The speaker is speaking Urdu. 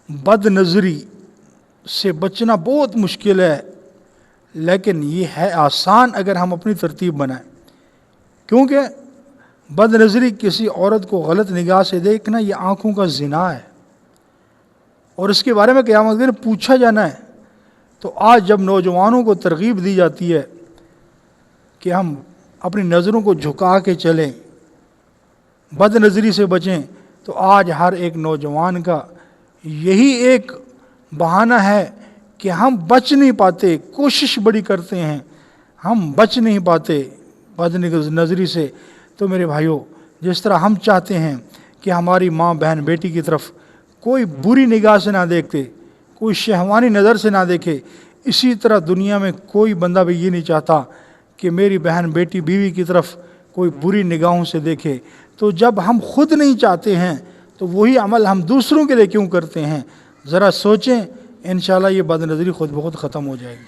بد نظری سے بچنا بہت مشکل ہے، لیکن یہ ہے آسان اگر ہم اپنی ترتیب بنائیں، کیونکہ بد نظری کسی عورت کو غلط نگاہ سے دیکھنا یہ آنکھوں کا زنا ہے، اور اس کے بارے میں قیامت کے دن پوچھا جانا ہے۔ تو آج جب نوجوانوں کو ترغیب دی جاتی ہے کہ ہم اپنی نظروں کو جھکا کے چلیں، بد نظری سے بچیں، تو آج ہر ایک نوجوان کا یہی ایک بہانہ ہے کہ ہم بچ نہیں پاتے، کوشش بڑی کرتے ہیں، ہم بچ نہیں پاتے بد نظری سے۔ تو میرے بھائیوں، جس طرح ہم چاہتے ہیں کہ ہماری ماں بہن بیٹی کی طرف کوئی بری نگاہ سے نہ دیکھتے، کوئی شہوانی نظر سے نہ دیکھے، اسی طرح دنیا میں کوئی بندہ بھی یہ نہیں چاہتا کہ میری بہن بیٹی بیوی کی طرف کوئی بری نگاہوں سے دیکھے۔ تو جب ہم خود نہیں چاہتے ہیں تو وہی عمل ہم دوسروں کے لیے کیوں کرتے ہیں؟ ذرا سوچیں، انشاءاللہ یہ بد نظری خود بخود ختم ہو جائے گی۔